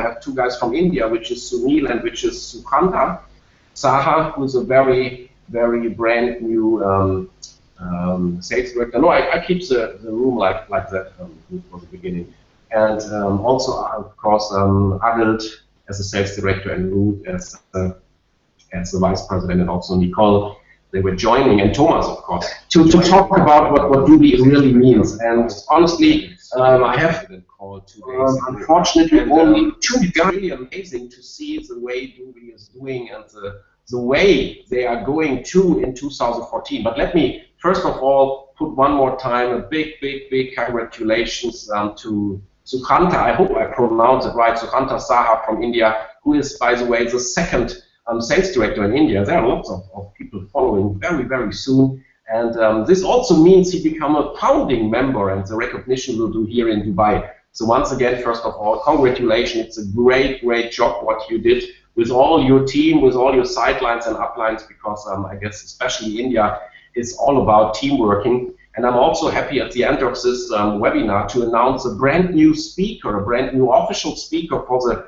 I have two guys from India, which is Sunil and which is Sukhanta. Saha, who's a very, very brand new sales director. No, I keep the room like that for the beginning. And also, of course, Arild as a sales director and Ruth as the vice president, and also Nicole. They were joining, and Thomas, of course, to talk about what dubli really means. And honestly, I have unfortunately only two guys. Really amazing to see the way dubli is doing and the way they are going to in 2014. But let me first of all put one more time a big congratulations to Sukhanta. I hope I pronounced it right. Sukhanta Saha from India, who is, by the way, the second sales director in India. There are lots of people following very soon. And this also means he become a founding member, and the recognition we'll do here in Dubai. So once again, first of all, congratulations. It's a great job what you did with all your team, with all your sidelines and uplines, because I guess especially India is all about teamworking. And I'm also happy at the end of this webinar to announce a brand new speaker, a brand new official speaker for the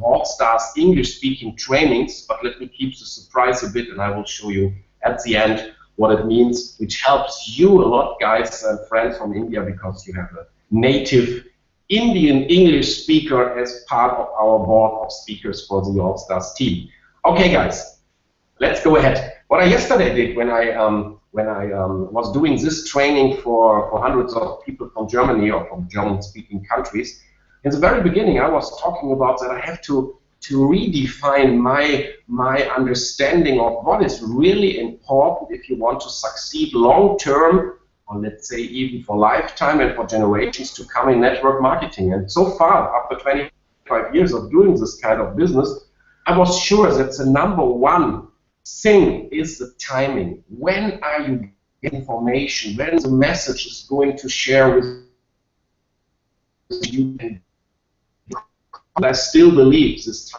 All-Stars English-speaking trainings. But let me keep the surprise a bit, and I will show you at the end what it means, which helps you a lot, guys and friends from India, because you have a native Indian English speaker as part of our board of speakers for the All-Stars team. Okay, guys, let's go ahead. What I yesterday did when I was doing this training for hundreds of people from Germany or from German-speaking countries, in the very beginning I was talking about that I have to redefine my understanding of what is really important if you want to succeed long-term, or let's say even for lifetime and for generations to come in network marketing. And so far, after 25 years of doing this kind of business, I was sure that the number one thing is the timing. When are you getting information? When the message is going to share with you? And I still believe this is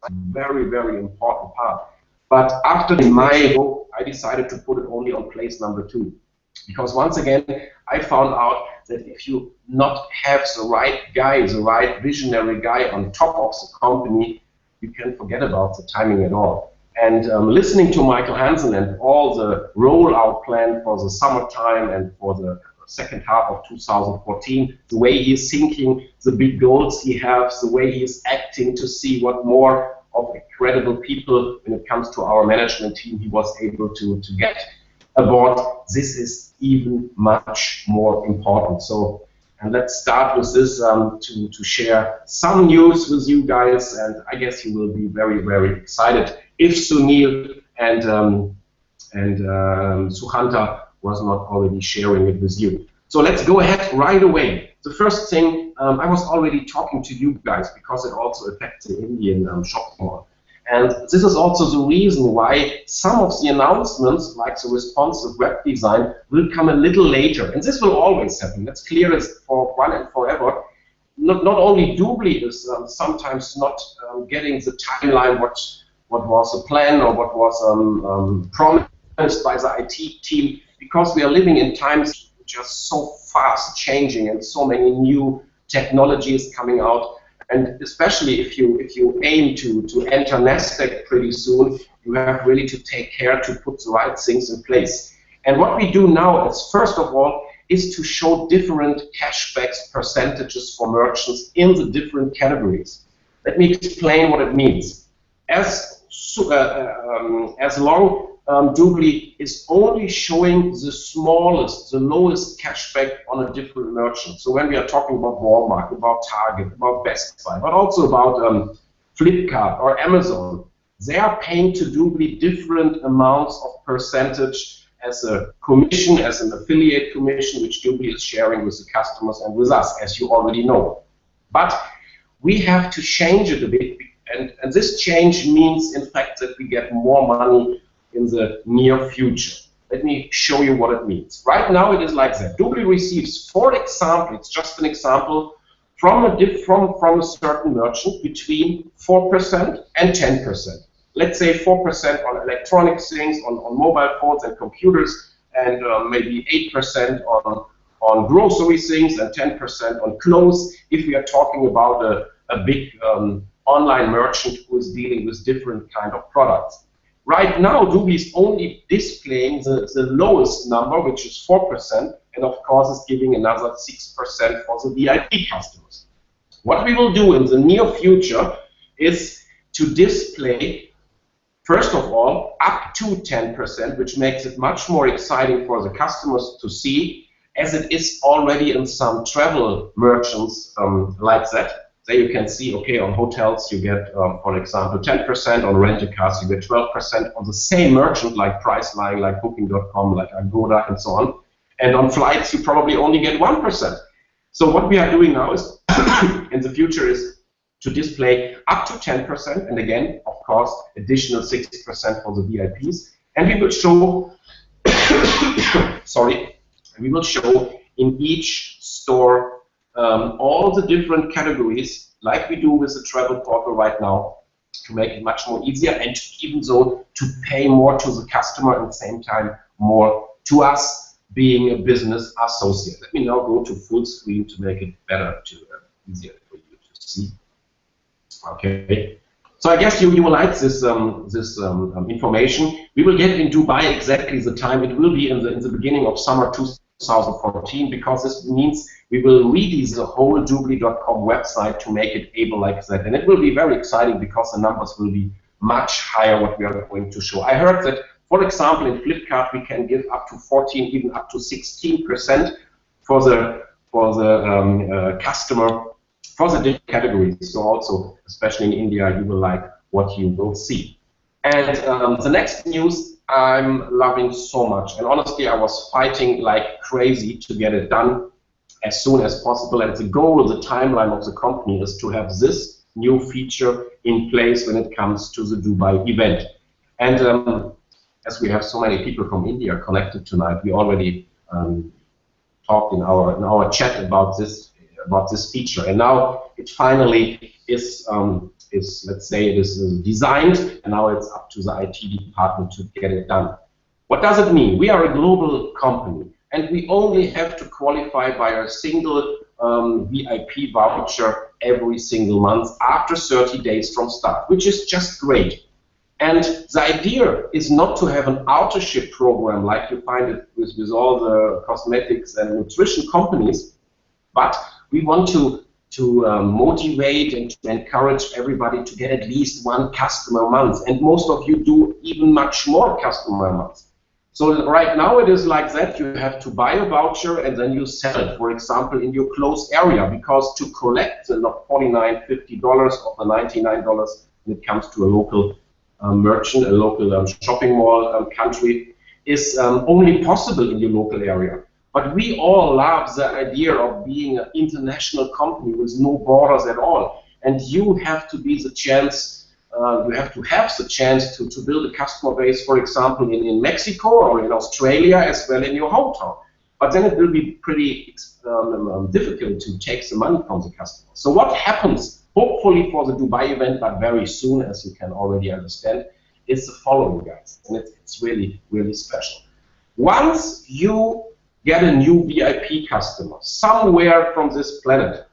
a very important part. But after my vote, I decided to put it only on place number 2. Because once again, I found out that if you not have the right guy, the right visionary guy on top of the company, you can forget about the timing at all. And listening to Michael Hansen and all the rollout plan for the summertime and for the second half of 2014, the way he's thinking, the big goals he has, the way he's acting to see what more of credible people when it comes to our management team he was able to get aboard, this is even much more important. So, and let's start with this to share some news with you guys, and I guess you will be very excited if Sunil and Sukhanta was not already sharing it with you. So let's go ahead right away. The first thing, I was already talking to you guys because it also affects the Indian shop mall. And this is also the reason why some of the announcements, like the responsive web design, will come a little later. And this will always happen. That's clear as for one and forever. Not only dubli is sometimes not getting the timeline what was the plan or what was promised by the IT team, because we are living in times which are so fast changing and so many new technologies coming out. And especially if you aim to enter Nasdaq pretty soon, you have really to take care to put the right things in place. And what we do now is, first of all, is to show different cashbacks percentages for merchants in the different categories. Let me explain what it means. As long dubli is only showing the smallest, the lowest cashback on a different merchant. So when we are talking about Walmart, about Target, about Best Buy, but also about Flipkart or Amazon, they are paying to dubli different amounts of percentage as a commission, as an affiliate commission, which dubli is sharing with the customers and with us, as you already know. But we have to change it a bit, and this change means, in fact, that we get more money in the near future. Let me show you what it means. Right now it is like that. dubli receives, for example, it's just an example, from a certain merchant between 4% and 10%. Let's say 4% on electronic things, on mobile phones and computers, and maybe 8% on grocery things and 10% on clothes. If we are talking about a big online merchant who is dealing with different kind of products. Right now, dubli is only displaying the lowest number, which is 4%, and of course is giving another 6% for the VIP customers. What we will do in the near future is to display, first of all, up to 10%, which makes it much more exciting for the customers to see, as it is already in some travel merchants like that. There you can see, okay, on hotels you get, for example, 10%, on rental cars you get 12%, on the same merchant like Priceline, like Booking.com, like Agoda, and so on. And on flights you probably only get 1%. So what we are doing now is, in the future, is to display up to 10%, and again, of course, additional 6% for the VIPs. And we will show, sorry, we will show in each store all the different categories, like we do with the travel portal right now, to make it much more easier, and even so to pay more to the customer and at the same time more to us, being a business associate. Let me now go to full screen to make it better, easier for you to see. Okay. So I guess you will like this information. We will get in Dubai exactly the time. It will be in the beginning of summer 2014, because this means we will redo the whole dubli.com website to make it able like that. And it will be very exciting because the numbers will be much higher what we are going to show. I heard that, for example, in Flipkart we can give up to 14, even up to 16% for the customer for the different categories. So also, especially in India, you will like what you will see. And the next news I'm loving so much. And honestly, I was fighting like crazy to get it done as soon as possible. And the goal, the timeline of the company is to have this new feature in place when it comes to the Dubai event. And as we have so many people from India connected tonight, we already talked in our chat about this feature. And now it finally is let's say it is designed, and now it's up to the IT department to get it done. What does it mean? We are a global company, and we only have to qualify by a single VIP voucher every single month after 30 days from start, which is just great. And the idea is not to have an auto-ship program like you find it with all the cosmetics and nutrition companies, but we want to motivate and to encourage everybody to get at least one customer a month. And most of you do even much more customer a month. So right now it is like that. You have to buy a voucher and then you sell it, for example, in your close area, because to collect the $49, $50 or the $99 when it comes to a local merchant, a local shopping mall country, is only possible in your local area. But we all love the idea of being an international company with no borders at all. And you have to be the chance, you have to have the chance to build a customer base, for example, in Mexico or in Australia, as well in your hometown. But then it will be pretty difficult to take the money from the customer. So what happens, hopefully for the Dubai event, but very soon, as you can already understand, is the following, guys. And it's really, really special. Once you get a new VIP customer somewhere from this planet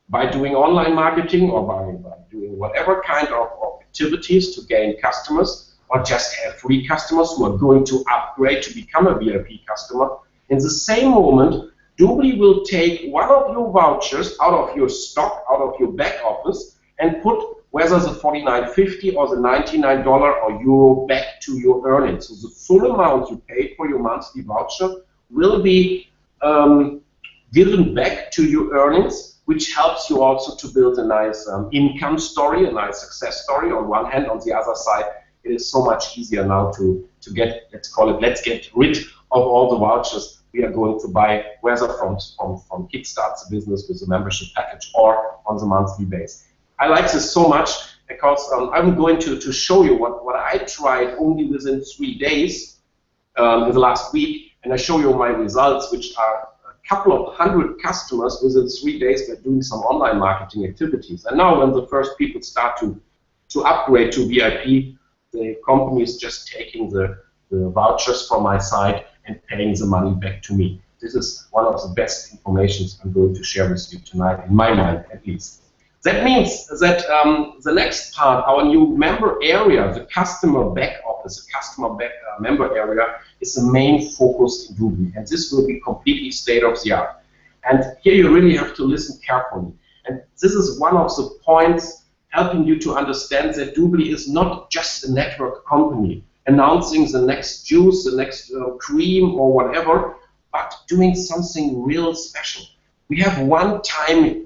by doing online marketing or by doing whatever kind of activities to gain customers, or just have free customers who are going to upgrade to become a VIP customer, in the same moment, dubli will take one of your vouchers out of your stock, out of your back office, and put whether the $49.50 or the $99 or euro back to your earnings. So the full amount you paid for your monthly voucher will be given back to your earnings, which helps you also to build a nice income story, a nice success story on one hand. On the other side, it is so much easier now to get, let's get rid of all the vouchers we are going to buy, whether from Kickstart the business with the membership package or on the monthly base. I like this so much because I'm going to show you what I tried only within 3 days in the last week. And I show you my results, which are a couple of hundred customers within 3 days by doing some online marketing activities. And now when the first people start to upgrade to VIP, the company is just taking the vouchers from my side and paying the money back to me. This is one of the best information I'm going to share with you tonight, in my mind at least. That means that the next part, our new member area, the customer back office, the customer member area, is the main focus in dubli, and this will be completely state of the art. And here you really have to listen carefully. And this is one of the points helping you to understand that dubli is not just a network company announcing the next juice, the next cream or whatever, but doing something real special. We have one time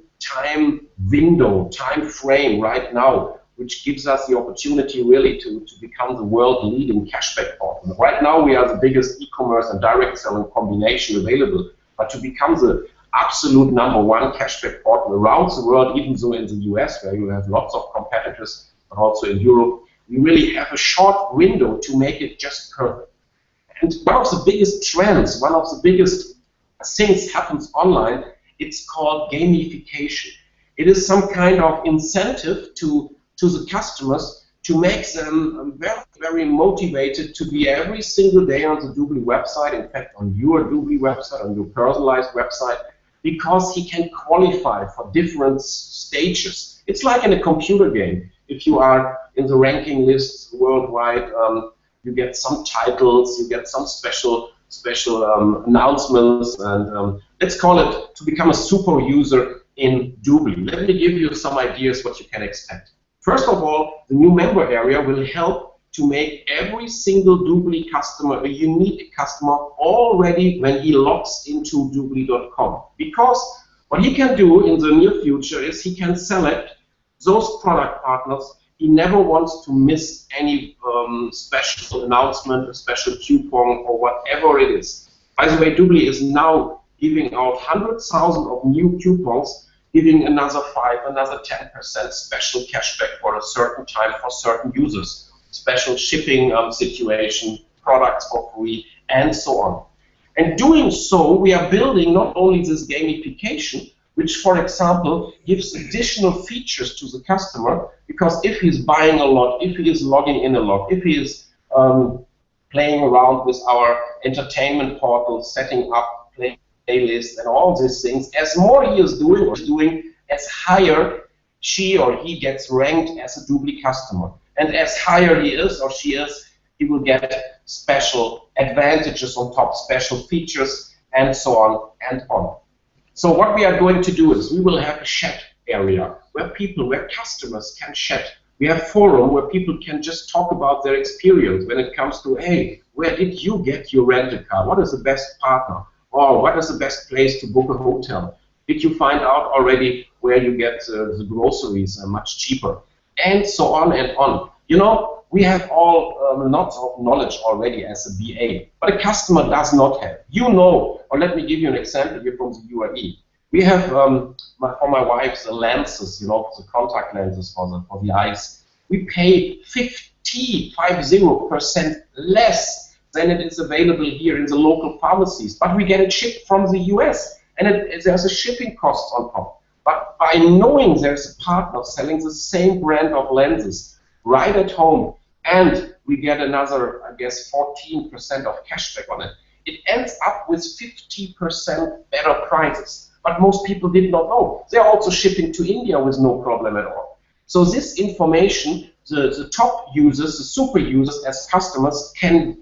window, time frame right now, which gives us the opportunity really to become the world leading cashback portal. Right now we are the biggest e-commerce and direct selling combination available, but to become the absolute #1 cashback portal around the world, even though in the US where you have lots of competitors, but also in Europe, we really have a short window to make it just perfect. And one of the biggest trends, one of the biggest things happens online, it's called gamification. It is some kind of incentive to the customers to make them very, very motivated to be every single day on the dubli website, in fact on your dubli website, on your personalized website, because he can qualify for different stages. It's like in a computer game. If you are in the ranking lists worldwide, you get some titles, you get some special announcements, and let's call it to become a super user in dubli. Let me give you some ideas what you can expect. First of all, the new member area will help to make every single dubli customer a unique customer already when he logs into dubli.com. Because what he can do in the near future is he can select those product partners. He never wants to miss any special announcement, a special coupon, or whatever it is. By the way, dubli is now giving out 100,000 of new coupons, giving another 5, another 10% special cashback for a certain time for certain users, special shipping situation, products for free, and so on. And doing so, we are building not only this gamification, which, for example, gives additional features to the customer, because if he's buying a lot, if he is logging in a lot, if he is playing around with our entertainment portal, setting up playlists and all these things, as more he is doing, as higher she or he gets ranked as a dubli customer. And as higher he is or she is, he will get special advantages on top, special features, and so on and on. So what we are going to do is we will have a chat area where customers can chat. We have forum where people can just talk about their experience when it comes to, hey, where did you get your rental car? What is the best partner? Or what is the best place to book a hotel? Did you find out already where you get the groceries much cheaper? And so on and on. You know, we have all lots of knowledge already as a BA, but a customer does not have. You know, or let me give you an example here from the UAE. We have, for my wife, the lenses, you know, the contact lenses for the eyes. We pay 50% less than it is available here in the local pharmacies, but we get it shipped from the US, and there's a shipping cost on top. But by knowing there's a partner selling the same brand of lenses right at home, and we get another, I guess, 14% of cashback on it, it ends up with 50% better prices. But most people did not know. They're also shipping to India with no problem at all. So this information, the top users, the super users as customers can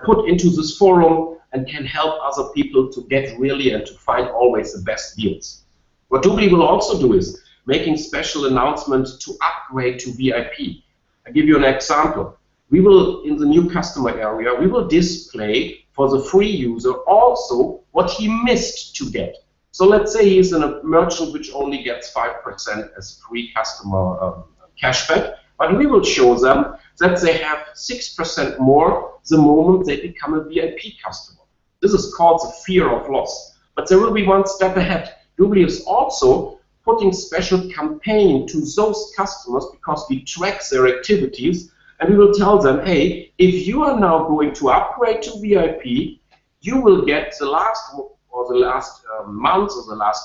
put into this forum and can help other people to get really and to find always the best deals. What dubli will also do is making special announcements to upgrade to VIP. I'll give you an example. We will, in the new customer area, we will display for the free user also what he missed to get. So let's say he's a merchant which only gets 5% as free customer cashback, but we will show them that they have 6% more the moment they become a VIP customer. This is called the fear of loss. But there will be one step ahead. dubli is also putting special campaign to those customers because we track their activities, and we will tell them, hey, if you are now going to upgrade to VIP, you will get the last month or the last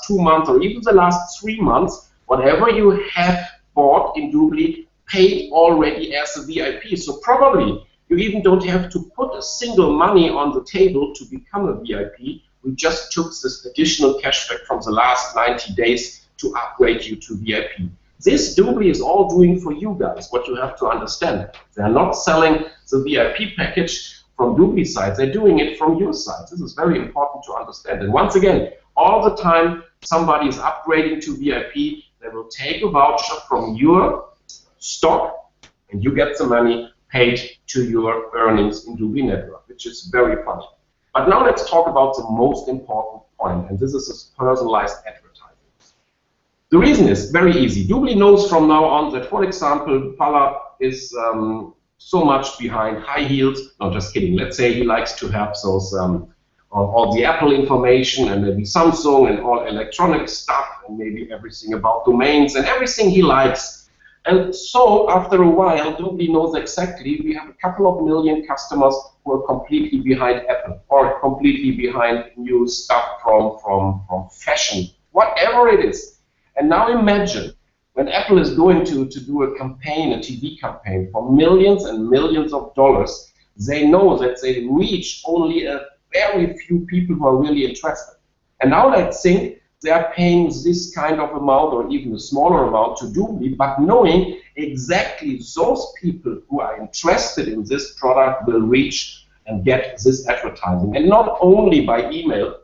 2 months or even the last 3 months, whatever you have bought in dubli, paid already as a VIP. So probably you even don't have to put a single money on the table to become a VIP. We just took this additional cashback from the last 90 days to upgrade you to VIP. This dubli is all doing for you guys. What you have to understand, they are not selling the VIP package from dubli side, they're doing it from your side. This is very important to understand. And once again, all the time somebody is upgrading to VIP, they will take a voucher from your stock and you get the money paid to your earnings in DubLiNetwork, which is very funny. But now let's talk about the most important point, and this is this personalized advertising. The reason is very easy. Dubli knows from now on that, for example, Pala is so much behind high heels. No, just kidding. Let's say he likes to have those all the Apple information and maybe Samsung and all electronic stuff and maybe everything about domains and everything he likes. And so after a while, Dubli knows exactly we have a couple of million customers who are completely behind Apple or completely behind new stuff from fashion, whatever it is. And now imagine when Apple is going to do a campaign, a TV campaign for millions and millions of dollars, they know that they reach only a very few people who are really interested. And now let's think they are paying this kind of amount or even a smaller amount to Dubli, but knowing exactly those people who are interested in this product will reach and get this advertising. And not only by email,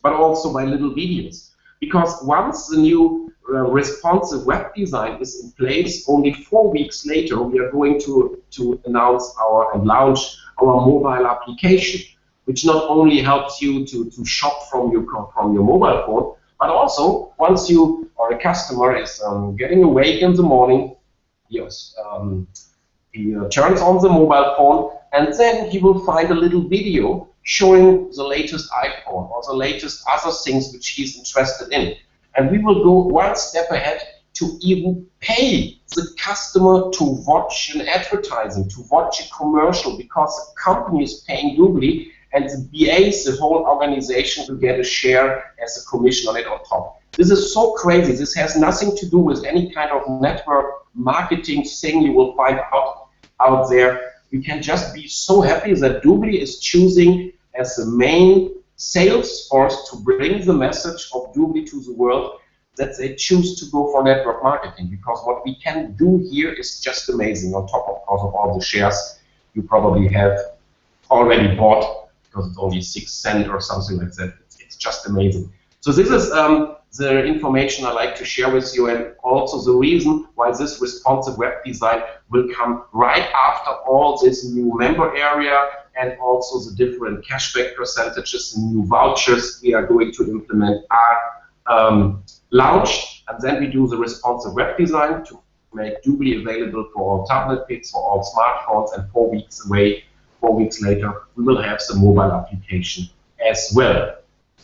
but also by little videos. Because once the new responsive web design is in place, only 4 weeks later we are going to announce and launch our mobile application, which not only helps you to shop from your mobile phone, but also once you or a customer is getting awake in the morning, he turns on the mobile phone and then he will find a little video showing the latest iPhone or the latest other things which he's interested in. And we will go one step ahead to even pay the customer to watch an advertising, to watch a commercial, because the company is paying Dubli and the BAs, the whole organization, will get a share as a commission on it on top. This is so crazy. This has nothing to do with any kind of network marketing thing you will find out there. We can just be so happy that Dubli is choosing as the main sales force to bring the message of Dubli to the world, that they choose to go for network marketing, because what we can do here is just amazing, on top, of course, of all the shares you probably have already bought, because it's only 6 cents or something like that. It's just amazing. So this is the information I like to share with you, and also the reason why this responsive web design will come right after all this new member area and also the different cashback percentages and new vouchers we are going to implement are launched, and then we do the responsive web design to make Dubli available for all tablet picks, for all smartphones, and 4 weeks away, 4 weeks later, we will have the mobile application as well.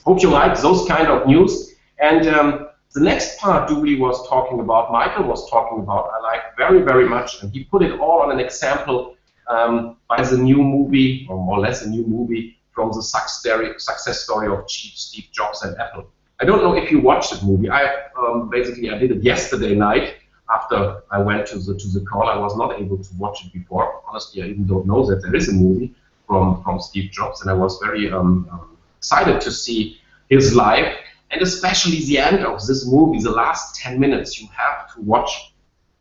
Hope you like those kind of news. And the next part Dubli was talking about, Michael was talking about, I like very, very much, and he put it all on an example by the new movie, or more or less a new movie, from the success story of Steve Jobs and Apple. I don't know if you watched the movie. Basically I did it yesterday night after I went to the call. I was not able to watch it before. Honestly, I even don't know that there is a movie from Steve Jobs, and I was very excited to see his life, and especially the end of this movie, the last 10 minutes you have to watch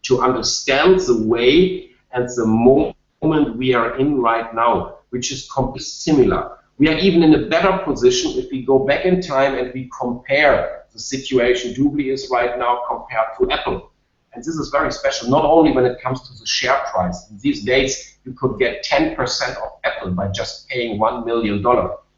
to understand the way and the moment we are in right now, which is completely similar. We are even in a better position if we go back in time and we compare the situation Dubli is right now compared to Apple. And this is very special, not only when it comes to the share price. In these days, you could get 10% of Apple by just paying $1 million.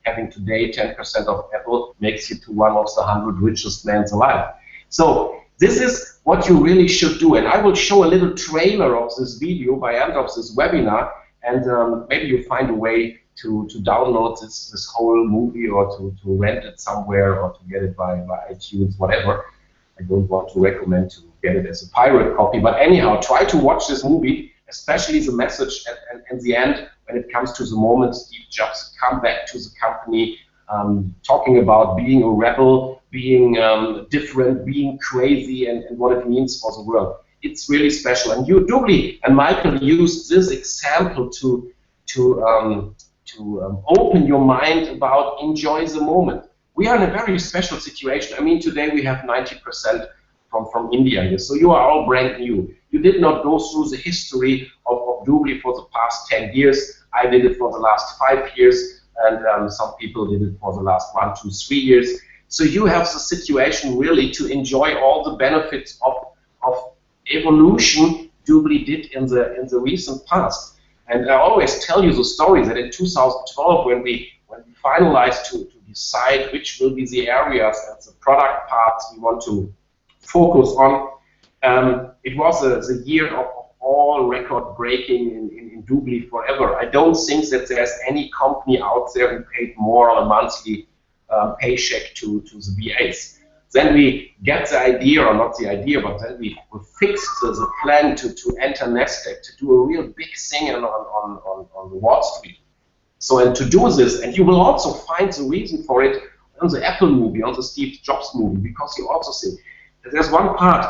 Having today 10% of Apple makes you to one of the 100 richest men alive. So this is what you really should do. And I will show a little trailer of this video by end of this webinar. And maybe you find a way to download this whole movie, or to rent it somewhere, or to get it by iTunes, whatever. I don't want to recommend to get it as a pirate copy, but anyhow, try to watch this movie, especially the message at the end, when it comes to the moment Steve Jobs come back to the company, talking about being a rebel, being different, being crazy, and what it means for the world. It's really special. And you, Dubli and Michael, used this example to open your mind about enjoy the moment. We are in a very special situation. I mean, today we have 90% from India here. So you are all brand new. You did not go through the history of dubli for the past 10 years. I did it for the last 5 years, and some people did it for the last 1, 2, 3 years. So you have the situation really to enjoy all the benefits of evolution dubli did in the recent past. And I always tell you the story that in 2012, when we finalized to decide which will be the areas and the product parts we want to focus on, it was the year of all record breaking in dubli forever. I don't think that there's any company out there who paid more on a monthly paycheck to the BAs. Then we get the idea, or not the idea, but then we fixed the plan to enter Nasdaq, to do a real big thing on the Wall Street. So, and to do this, and you will also find the reason for it on the Apple movie, on the Steve Jobs movie, because you also see that there's one part.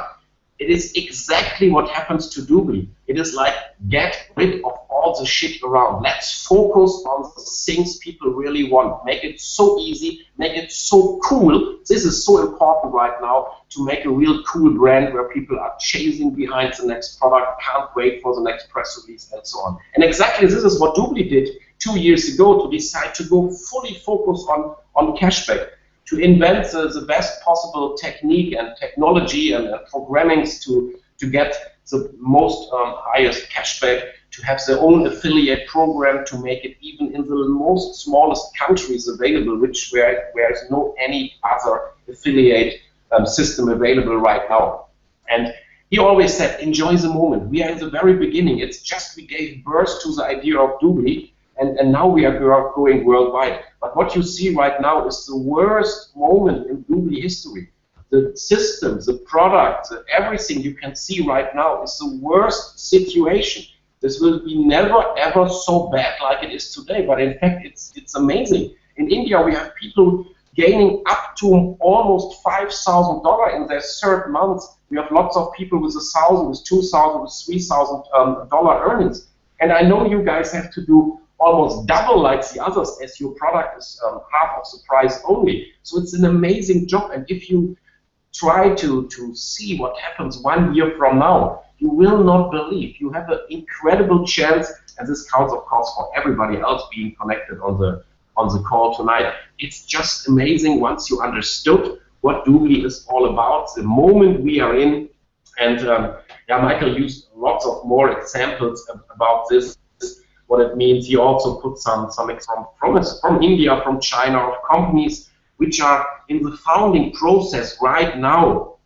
It is exactly what happens to dubli. It is like, get rid of all the shit around. Let's focus on the things people really want. Make it so easy, make it so cool. This is so important right now, to make a real cool brand where people are chasing behind the next product, can't wait for the next press release, and so on. And exactly this is what dubli did 2 years ago, to decide to go fully focused on cashback, to invent the best possible technique and technology and programmings to get the most highest cashback, to have their own affiliate program, to make it even in the most smallest countries available, where is no any other affiliate system available right now. And he always said, enjoy the moment. We are in the very beginning. It's just we gave birth to the idea of dubli, and now we are going worldwide. But what you see right now is the worst moment in dubli history. The system, the product, everything you can see right now is the worst situation. This will be never ever so bad like it is today, but in fact it's amazing. In India we have people gaining up to almost $5,000 in their third month. We have lots of people with $1,000, with $2,000, with $3,000 earnings. And I know you guys have to do almost double like the others, as your product is half of the price only. So it's an amazing job, and if you try to see what happens 1 year from now, you will not believe. You have an incredible chance, and this counts of course for everybody else being connected on the call tonight. It's just amazing once you understood what dubli is all about, the moment we are in. And yeah, Michael used lots of more examples about this, what it means. He also put some examples from India, from China, of companies which are in the founding process right now.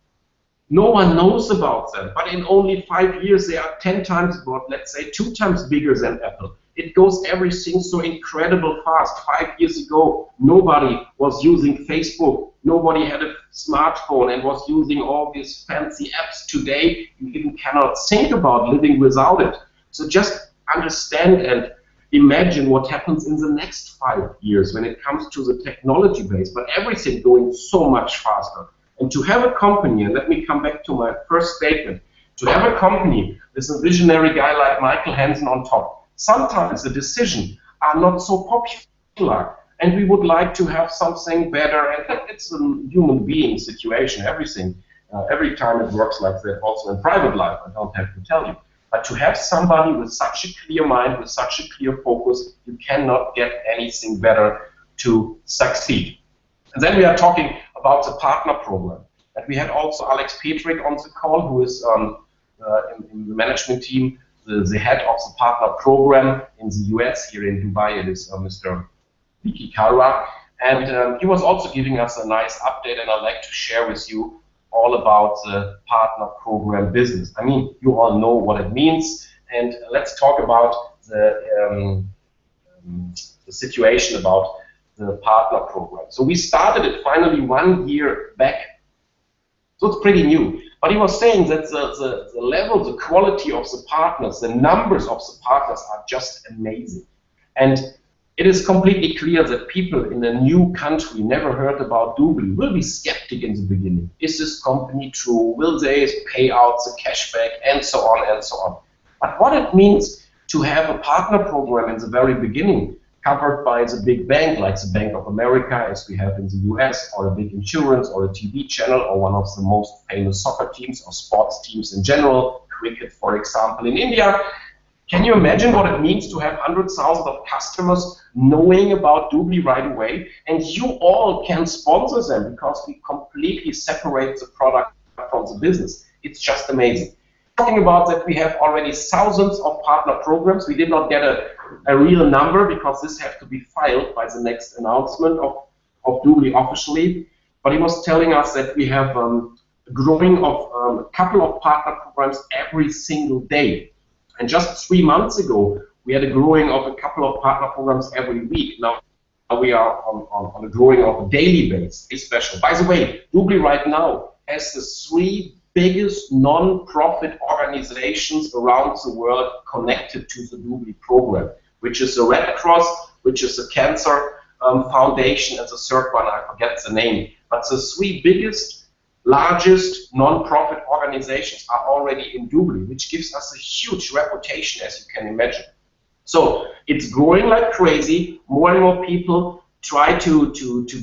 No one knows about them, but in only 5 years they are 10 times, or let's say 2 times bigger than Apple. It goes everything so incredible fast. 5 years ago, nobody was using Facebook. Nobody had a smartphone and was using all these fancy apps. Today, you even cannot think about living without it. So just understand and imagine what happens in the next 5 years when it comes to the technology base, but everything going so much faster. And to have a company, and let me come back to my first statement, to have a company with a visionary guy like Michael Hansen on top, sometimes the decisions are not so popular, and we would like to have something better, and it's a human being situation, everything. Every time it works like that, also in private life, I don't have to tell you. But to have somebody with such a clear mind, with such a clear focus, you cannot get anything better to succeed. And then we are talking about the partner program. And we had also Alex Petrick on the call, who is in the management team, the head of the partner program in the US. Here in Dubai, it is Mr. Vicky Kalra. And he was also giving us a nice update, and I'd like to share with you all about the partner program business. I mean, you all know what it means, and let's talk about the situation about the partner program. So we started it finally 1 year back, so it's pretty new. But he was saying that the level, the quality of the partners, the numbers of the partners are just amazing. And it is completely clear that people in a new country never heard about dubli will be skeptic in the beginning. Is this company true? Will they pay out the cashback? And so on and so on. But what it means to have a partner program in the very beginning, covered by the big bank, like the Bank of America, as we have in the US, or a big insurance, or a TV channel, or one of the most famous soccer teams or sports teams in general, cricket, for example, in India. Can you imagine what it means to have hundreds of thousands of customers knowing about dubli right away? And you all can sponsor them because we completely separate the product from the business. It's just amazing. Talking about that, we have already thousands of partner programs. We did not get a real number because this has to be filed by the next announcement of dubli officially. But he was telling us that we have growing of a couple of partner programs every single day. And just 3 months ago, we had a growing of a couple of partner programs every week. Now we are on a growing of a daily base. It's special. By the way, dubli right now has the 3 biggest non-profit organizations around the world connected to the dubli program, which is the Red Cross, which is the Cancer Foundation, and the third one, I forget the name. But the 3 biggest, largest non-profit organizations are already in dubli, which gives us a huge reputation, as you can imagine. So it's growing like crazy. More and more people try to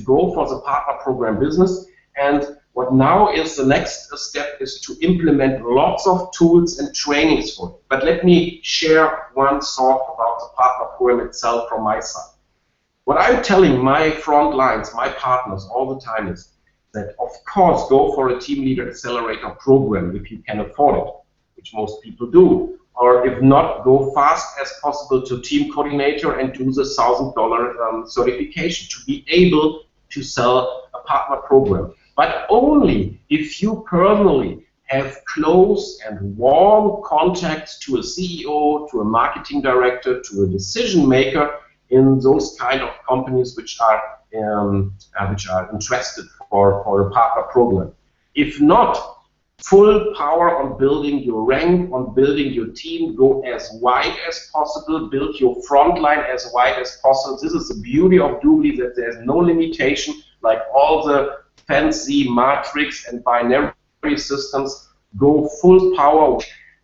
go for the partner program business. And what now is the next step is to implement lots of tools and trainings for it. But let me share one thought about the partner program itself from my side. What I'm telling my front lines, my partners all the time is that, of course, go for a team leader accelerator program if you can afford it, which most people do. Or if not, go fast as possible to team coordinator and do the $1,000 certification to be able to sell a partner program. But only if you personally have close and warm contacts to a CEO, to a marketing director, to a decision maker in those kind of companies which are interested for a partner program. If not, full power on building your rank, on building your team, go as wide as possible, build your front line as wide as possible. This is the beauty of dubli, that there's no limitation, like all the fancy matrix and binary systems. Go full power,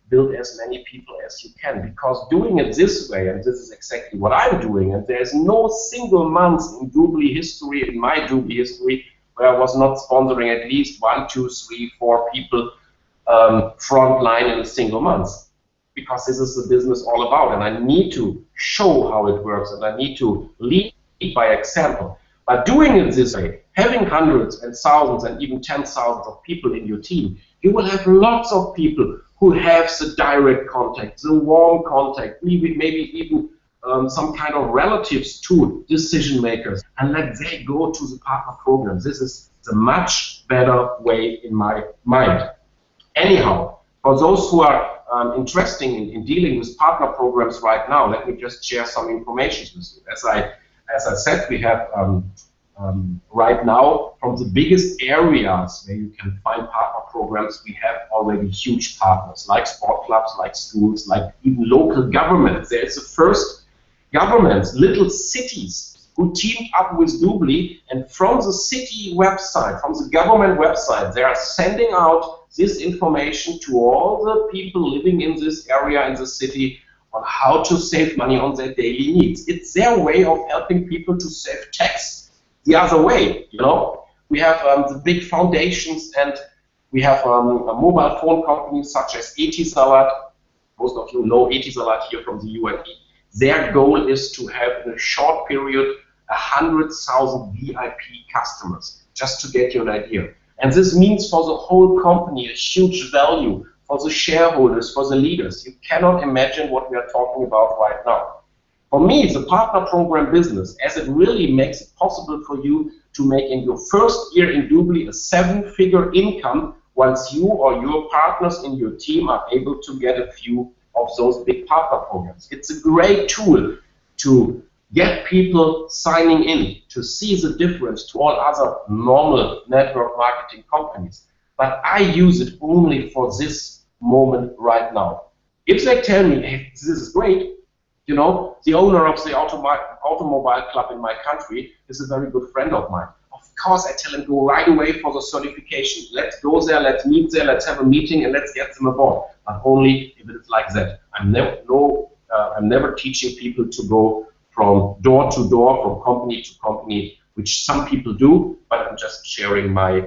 build as many people as you can, because doing it this way, and this is exactly what I'm doing, and there's no single month in dubli history, in my dubli history, where I was not sponsoring at least 1, 2, 3, 4 people front line in a single month, because this is the business all about, and I need to show how it works, and I need to lead by example. But doing it this way, having hundreds and thousands and even 10,000 of people in your team, you will have lots of people who have the direct contact, the warm contact, maybe even some kind of relatives to decision makers, and let they go to the partner program. This is the much better way in my mind. Anyhow, for those who are interested in dealing with partner programs right now, let me just share some information with you. As I said, we have right now, from the biggest areas where you can find partner programs, we have already huge partners, like sport clubs, like schools, like even local governments. There is the first governments, little cities, who teamed up with dubli, and from the city website, from the government website, they are sending out this information to all the people living in this area in the city on how to save money on their daily needs. It's their way of helping people to save tax the other way, you know. We have the big foundations, and we have mobile phone companies such as Etisalat. Most of you know Etisalat here from the UAE. Their goal is to have in a short period 100,000 VIP customers, just to get you an idea. And this means for the whole company a huge value, for the shareholders, for the leaders. You cannot imagine what we are talking about right now. For me, the partner program business, as it really makes it possible for you to make in your first year in dubli a 7-figure income, once you or your partners in your team are able to get a few of those big partner programs. It's a great tool to get people signing in, to see the difference to all other normal network marketing companies. But I use it only for this moment right now. If they tell me, hey, this is great, you know, the owner of the automobile club in my country is a very good friend of mine. Of course, I tell him, go right away for the certification. Let's go there, let's meet there, let's have a meeting, and let's get them aboard. But only if it's like that. I'm never teaching people to go from door to door, from company to company, which some people do, but I'm just sharing my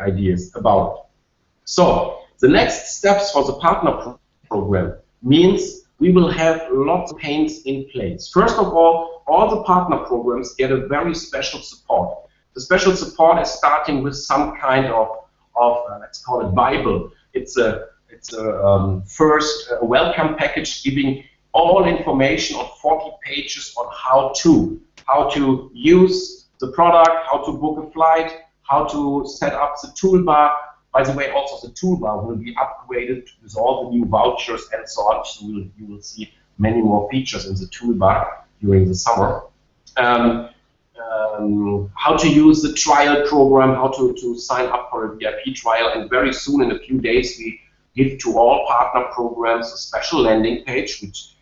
ideas about it. So the next steps for the partner program means we will have lots of campaigns in place. First of all the partner programs get a very special support. The special support is starting with some kind of let's call it Bible. It's a first welcome package giving all information on 40 pages on how to use the product, how to book a flight, how to set up the toolbar. By the way, also the toolbar will be upgraded with all the new vouchers and so on. So you will see many more features in the toolbar during the summer. How to use the trial program, how to sign up for a VIP trial, and very soon, in a few days, we give to all partner programs a special landing page which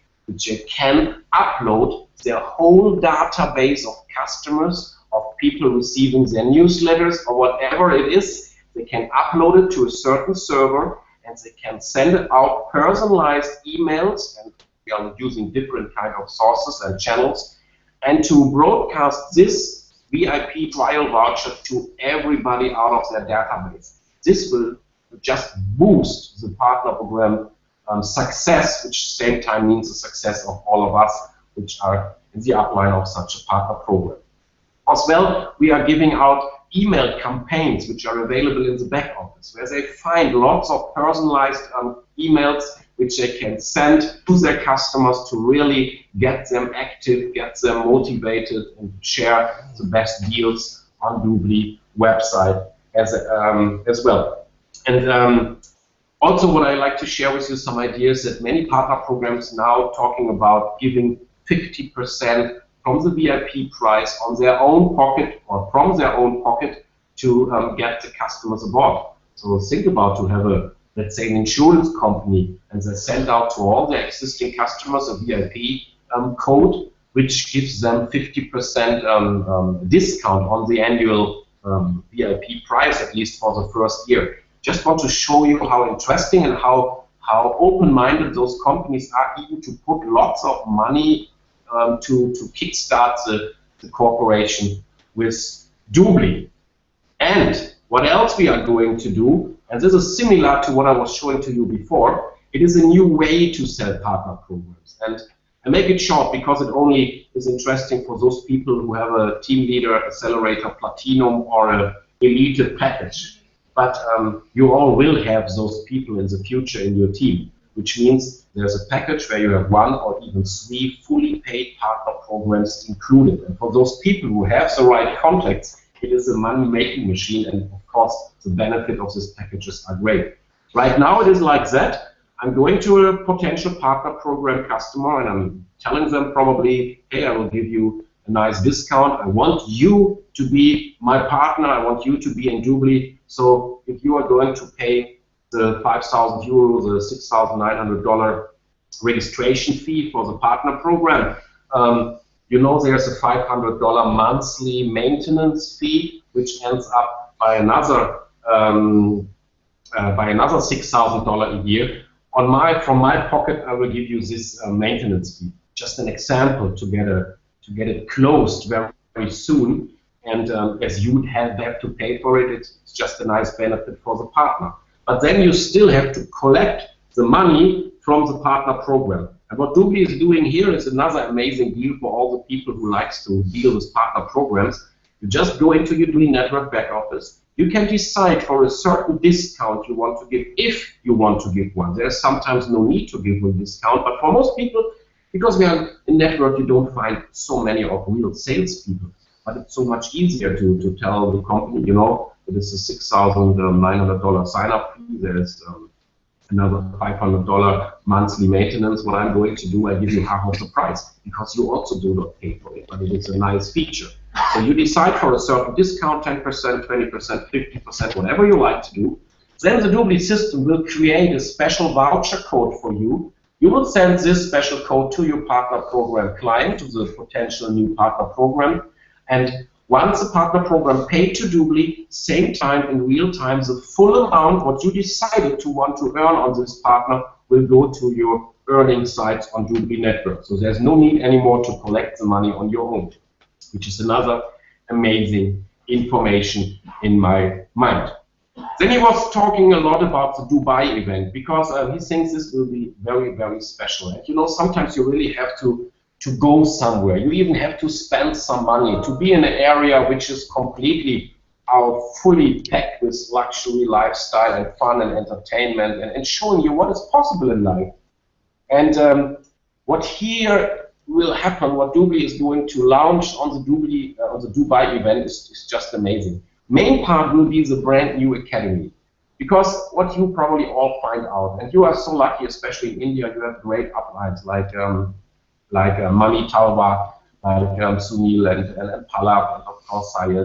they can upload their whole database of customers, of people receiving their newsletters or whatever it is. They can upload it to a certain server and they can send out personalized emails, and we are using different kind of sources and channels, and to broadcast this VIP trial voucher to everybody out of their database. This will just boost the partner program success, which at the same time means the success of all of us which are in the upline of such a partner program. As well, we are giving out email campaigns which are available in the back office, where they find lots of personalized emails which they can send to their customers to really get them active, get them motivated, and share the best deals on dubli website as well. And also what I like to share with you some ideas that many partner programs now talking about giving 50% from the VIP price on their own pocket or from their own pocket to get the customers aboard. So think about to have a, let's say, an insurance company, and they send out to all their existing customers a VIP code which gives them 50% discount on the annual VIP price, at least for the first year. Just want to show you how interesting and how open-minded those companies are, even to put lots of money to kickstart the cooperation with dubli. And what else we are going to do, and this is similar to what I was showing to you before, it is a new way to sell partner programs. And I make it short because it only is interesting for those people who have a team leader, accelerator, platinum, or a elite package. But you all will have those people in the future in your team, which means there's a package where you have 1 or even 3 fully paid partner programs included. And for those people who have the right contacts, it is a money-making machine, and of course the benefit of these packages are great. Right now it is like that. I'm going to a potential partner program customer and I'm telling them probably, hey, I will give you a nice discount. I want you to be my partner. I want you to be in dubli. So if you are going to pay the 5,000 euros, the $6,900 registration fee for the partner program, you know there's a $500 monthly maintenance fee, which ends up by another $6,000 a year. From my pocket, I will give you this maintenance fee. Just an example to get it closed very, very soon. And as you would have to pay for it, it's just a nice benefit for the partner. But then you still have to collect the money from the partner program. And what dubli is doing here is another amazing deal for all the people who likes to deal with partner programs. You just go into your DubLiNetwork back office. You can decide for a certain discount you want to give, if you want to give one. There's sometimes no need to give a discount, but for most people, because we are in network, you don't find so many of real salespeople. But it's so much easier to tell the company, you know, it is a $6,900 sign-up fee. There's another $500 monthly maintenance. What I'm going to do, I give you half of the price, because you also do not pay for it, but it is a nice feature. So you decide for a certain discount, 10%, 20%, 50%, whatever you like to do. Then the dubli system will create a special voucher code for you. You will send this special code to your partner program client, to the potential new partner program. And once the partner program paid to dubli, same time, in real time, the full amount what you decided to want to earn on this partner will go to your earning sites on DubLiNetwork. So there's no need anymore to collect the money on your own, which is another amazing information in my mind. Then he was talking a lot about the Dubai event, because he thinks this will be very, very special. And you know, sometimes you really have to go somewhere. You even have to spend some money to be in an area which is completely fully packed with luxury lifestyle and fun and entertainment, and showing you what is possible in life. And what here will happen, what dubli is going to launch on the Dubai event is just amazing. Main part will be the brand new academy, because what you probably all find out, and you are so lucky, especially in India, you have great uplines like Mani Talwa, like Sunil and Palab, and of course Syed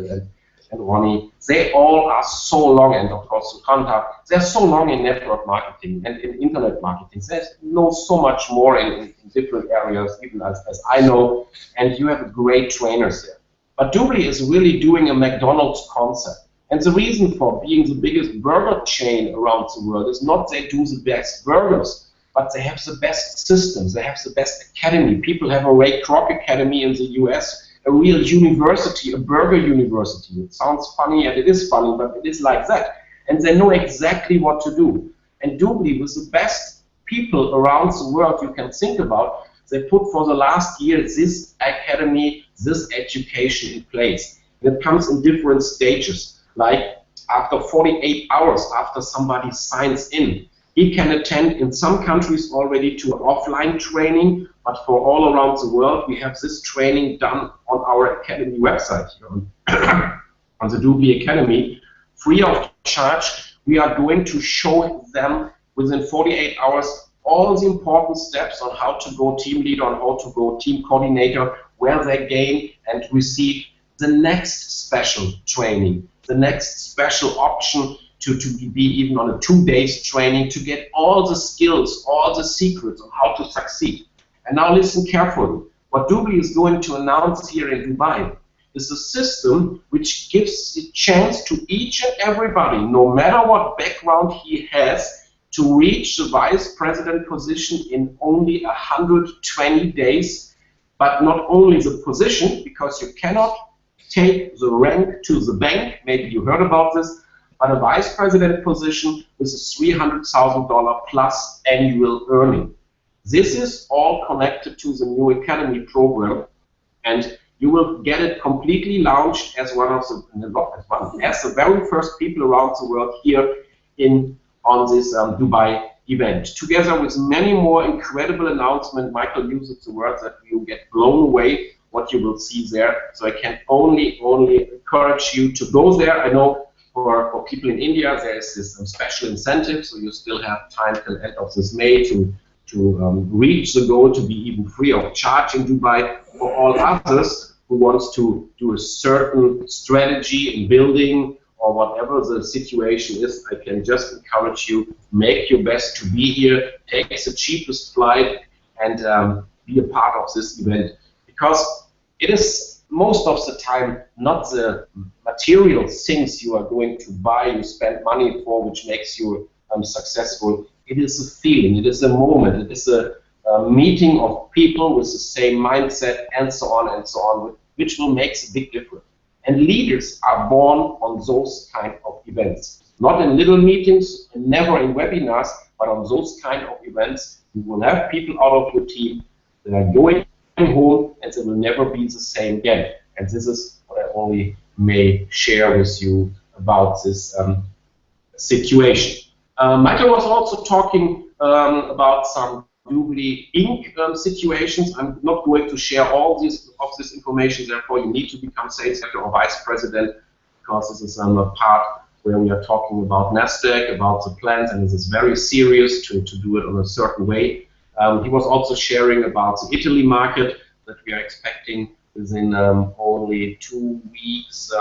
and Ronnie. They all are so long, and of course Sukanta, they're so long in network marketing and in internet marketing. They know so much more in different areas, even as I know, and you have great trainers there. But dubli is really doing a McDonald's concept. And the reason for being the biggest burger chain around the world is not they do the best burgers, but they have the best systems, they have the best academy. People have a Ray Kroc Academy in the US, a real university, a burger university. It sounds funny, and it is funny, but it is like that. And they know exactly what to do. And dubli, with the best people around the world you can think about, they put for the last year this academy, this education in place. And it comes in different stages. Like after 48 hours after somebody signs in, he can attend in some countries already to an offline training, but for all around the world, we have this training done on our academy website here on the Dubli Academy, free of charge. We are going to show them within 48 hours all the important steps on how to go team leader, on how to go team coordinator, where they gain and receive the next special training, the next special option to be even on a 2 days training to get all the skills, all the secrets on how to succeed. And now listen carefully. What dubli is going to announce here in Dubai is a system which gives the chance to each and everybody, no matter what background he has, to reach the vice president position in only 120 days, but not only the position, because you cannot take the rank to the bank, maybe you heard about this, but a vice president position with a $300,000 plus annual earning. This is all connected to the new academy program, and you will get it completely launched as one of as the very first people around the world here on this Dubai event, together with many more incredible announcements. Michael uses the words that you get blown away what you will see there. So I can only encourage you to go there. I know for people in India there is this special incentive, so you still have time till end of this May to reach the goal to be even free of charge in Dubai. For all others who wants to do a certain strategy in building or whatever the situation is, I can just encourage you, make your best to be here, take the cheapest flight, and be a part of this event. Because it is most of the time not the material things you are going to buy, you spend money for, which makes you successful. It is a feeling, it is a moment, it is a meeting of people with the same mindset, and so on, which will make a big difference. And leaders are born on those kind of events. Not in little meetings, and never in webinars, but on those kind of events. You will have people out of your team that are going home, and they will never be the same again. And this is what I only may share with you about this situation. Michael was also talking about some dubli Inc. Situations. I'm not going to share all this information, therefore you need to become sales director or vice president, because this is a part where we are talking about NASDAQ, about the plans, and this is very serious to do it on a certain way. He was also sharing about the Italy market that we are expecting within only 2 weeks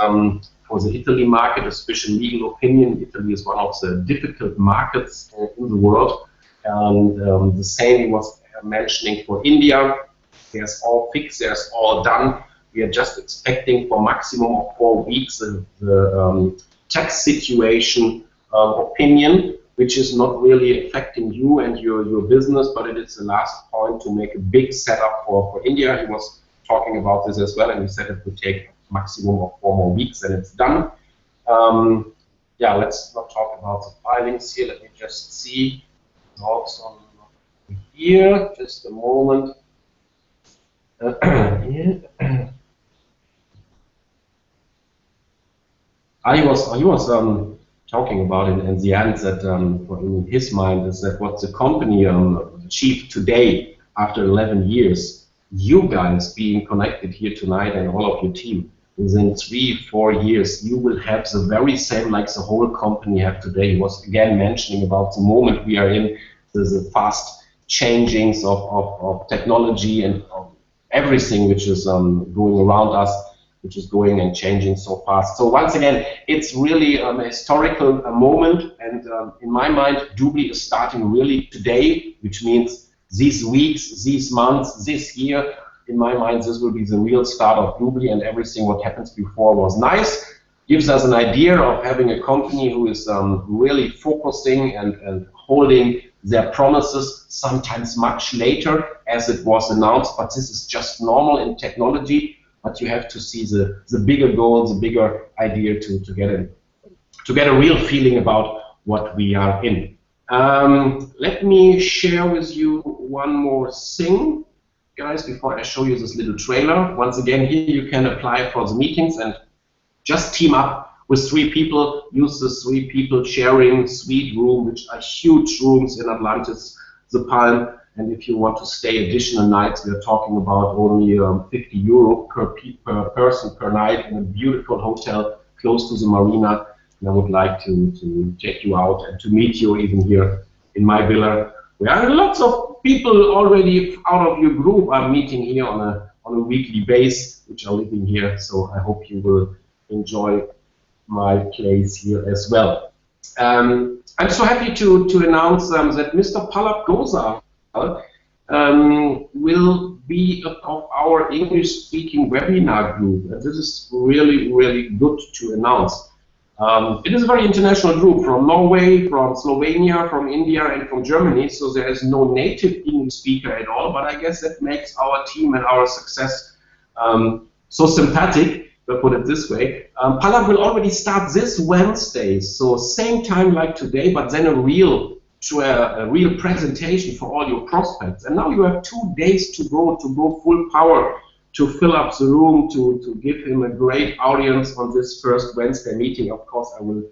for the Italy market, a special legal opinion. Italy is one of the difficult markets in the world. And the same he was mentioning for India. There's all fixed, there's all done. We are just expecting for maximum of 4 weeks the tax situation opinion which is not really affecting you and your business, but it is the last point to make a big setup for India. He was talking about this as well, and he said it would take a maximum of 4 more weeks and it's done. Yeah, let's not talk about the filings here. Let me just see notes on here. Just a moment. Here. He was talking about it in the end that in his mind is that what the company achieved today after 11 years, you guys being connected here tonight and all of your team, within 3-4 years, you will have the very same like the whole company have today. He was again mentioning about the moment we are in, the fast changings of technology and of everything which is going around us, which is going and changing so fast. So once again, it's really a historical moment, and in my mind, dubli is starting really today, which means these weeks, these months, this year. In my mind, this will be the real start of dubli, and everything what happens before was nice. Gives us an idea of having a company who is really focusing and holding their promises, sometimes much later, as it was announced, but this is just normal in technology. But you have to see the bigger goal, the bigger idea to get a real feeling about what we are in. Let me share with you one more thing, guys, before I show you this little trailer. Once again, here you can apply for the meetings and just team up with 3 people. Use the 3 people sharing suite room, which are huge rooms in Atlantis, the Palm. And if you want to stay additional nights, we are talking about only €50 per person per night in a beautiful hotel close to the marina. And I would like to check you out and to meet you even here in my villa. There are lots of people already out of your group are meeting here on a weekly basis, which are living here. So I hope you will enjoy my place here as well. I'm so happy to announce that Mr. Palab Goza will be of our English-speaking webinar group. And this is really, really good to announce. It is a very international group from Norway, from Slovenia, from India, and from Germany. So there is no native English speaker at all. But I guess that makes our team and our success so sympathetic. We'll put it this way. Palab will already start this Wednesday. So same time like today, but then a real presentation for all your prospects. And now you have 2 days to go full power, to fill up the room, to give him a great audience on this first Wednesday meeting. Of course, I will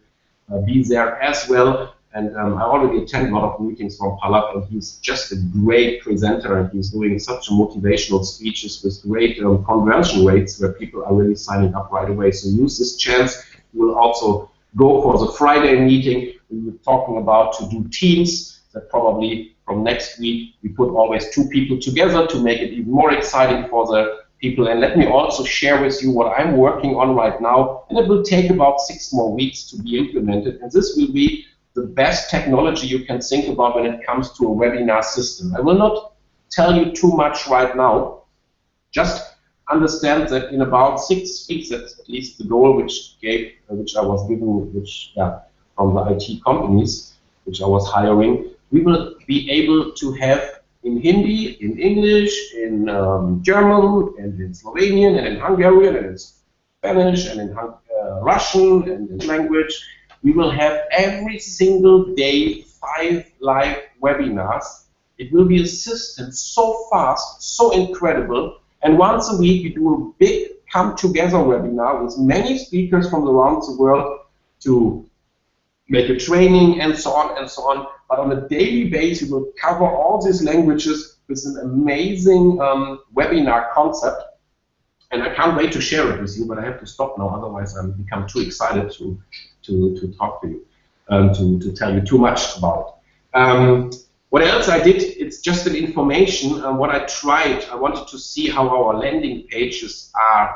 be there as well. And I already attend a lot of meetings from Palab, and he's just a great presenter, and he's doing such motivational speeches with great conversion rates where people are really signing up right away. So use this chance. We'll also go for the Friday meeting. We were talking about to do teams, that probably from next week we put always 2 people together to make it even more exciting for the people. And let me also share with you what I'm working on right now, and it will take about 6 more weeks to be implemented, and this will be the best technology you can think about when it comes to a webinar system. I will not tell you too much right now, just understand that in about 6 weeks, that's at least the goal which I was given, from the IT companies which I was hiring, we will be able to have in Hindi, in English, in German, and in Slovenian, and in Hungarian, and in Spanish, and in Russian, and in language. We will have every single day 5 live webinars. It will be a system so fast, so incredible. And once a week, we do a big come-together webinar with many speakers from around the world to make a training and so on and so on. But on a daily basis, we will cover all these languages with an amazing webinar concept. And I can't wait to share it with you, but I have to stop now, otherwise I'll become too excited to talk to you, to tell you too much about it. What else I did, it's just an information. What I tried, I wanted to see how our landing pages are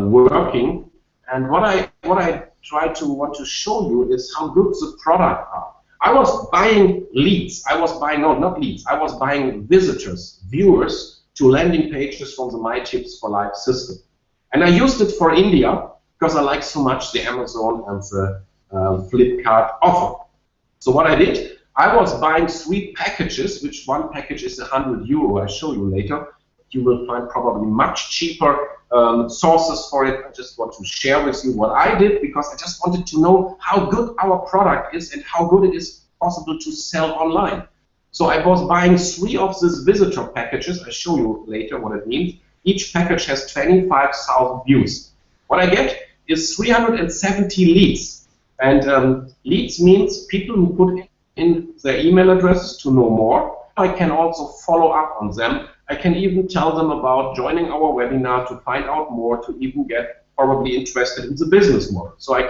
working. And what I want to show you is how good the product are. I was buying leads. I was buying, no, not leads. I was buying visitors, viewers, to landing pages from the My Tips for Life system. And I used it for India because I like so much the Amazon and the Flipkart offer. So what I did, I was buying 3 packages, which one package is €100. I'll show you later. You will find probably much cheaper sources for it. I just want to share with you what I did, because I just wanted to know how good our product is and how good it is possible to sell online. So I was buying 3 of these visitor packages. I'll show you later what it means. Each package has 25,000 views. What I get is 370 leads. And leads means people who put in their email addresses to know more. I can also follow up on them. I can even tell them about joining our webinar to find out more, to even get probably interested in the business model. So I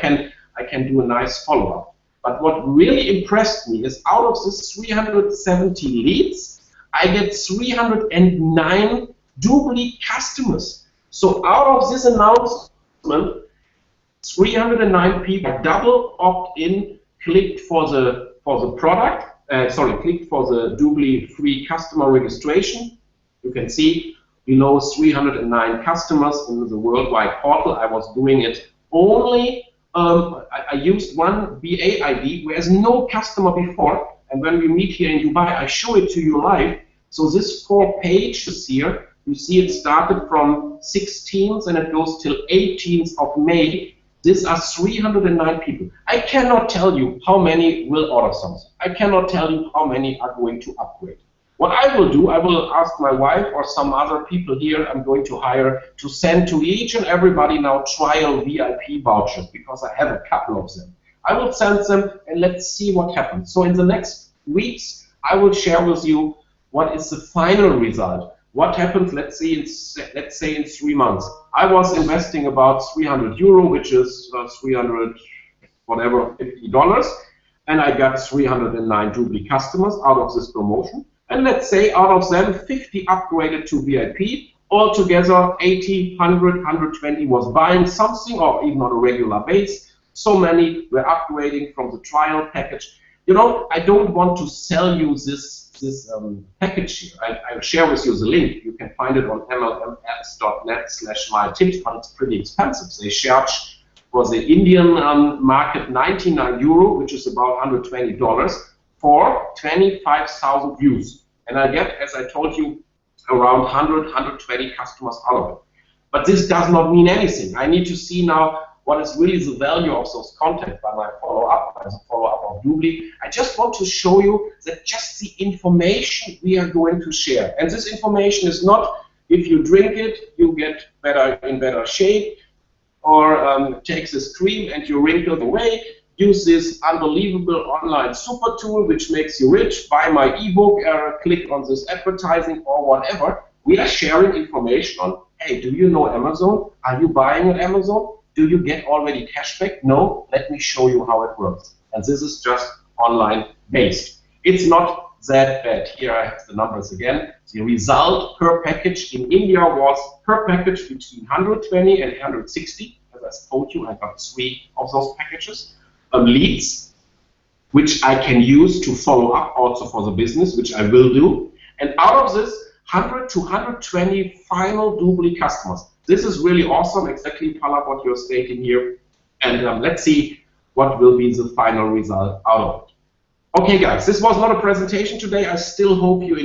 can do a nice follow-up. But what really impressed me is out of this 370 leads, I get 309 dubli customers. So out of this announcement, 309 people double opt-in, clicked for the product, clicked for the dubli free customer registration. You can see below 309 customers in the worldwide portal. I was doing it only, I used one BA ID where there's no customer before, and when we meet here in Dubai, I show it to you live. So this 4 pages here, you see it started from 16th and it goes till 18th of May. These are 309 people. I cannot tell you how many will order something. I cannot tell you how many are going to upgrade. What I will do, I will ask my wife or some other people here I'm going to hire to send to each and everybody now trial VIP vouchers, because I have a couple of them. I will send them and let's see what happens. So in the next weeks, I will share with you what is the final result. What happens, let's say in 3 months. I was investing about €300, which is $300, whatever, $50, and I got 309 dubli customers out of this promotion. And let's say out of them, 50 upgraded to VIP. Altogether, 80, 100, 120 was buying something, or even on a regular base. So many were upgrading from the trial package. You know, I don't want to sell you this package here. I'll share with you the link. You can find it on mlms.net/mytips, but it's pretty expensive. They charge for the Indian market €99, which is about $120, for 25,000 views. And I get, as I told you, around 100, 120 customers out of it. But this does not mean anything. I need to see now what is really the value of those content by my follow-up, as a follow-up of dubli. I just want to show you that just the information we are going to share. And this information is not, if you drink it, you get in better shape, or take this cream and you wrinkle away. Use this unbelievable online super tool which makes you rich, buy my ebook, click on this advertising or whatever. We are sharing information on, hey, do you know Amazon? Are you buying at Amazon? Do you get already cashback? No, let me show you how it works. And this is just online based. It's not that bad. Here I have the numbers again. The result per package in India was per package between 120 and 160. As I told you, I got 3 of those packages. Leads, which I can use to follow up also for the business, which I will do. And out of this, 100 to 120 final dubli customers. This is really awesome, exactly, Pala, what you're stating here. And let's see what will be the final result out of it. Okay, guys, this was not a presentation today. I still hope you